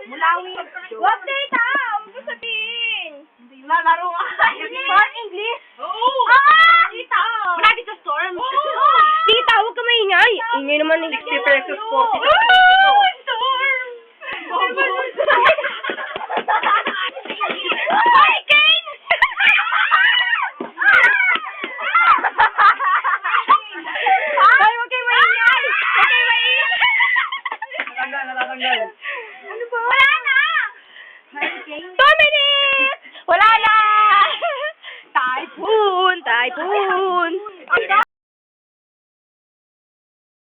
Mulawin. Wag data! Huwag mo sabihin! Lalaro ka. What? English? Oo. Ah! Tita! Malapit sa storm. Tita, huwag ka maingay! Ingay naman ng 60 pesos 40. Storm! Bobo. Hurricane! Ay, huwag kayo maingay! Huwag kayo maingay! Natatanggal. Ano ba? Wala na! 2 minutes! Wala na! Typhoon! Typhoon!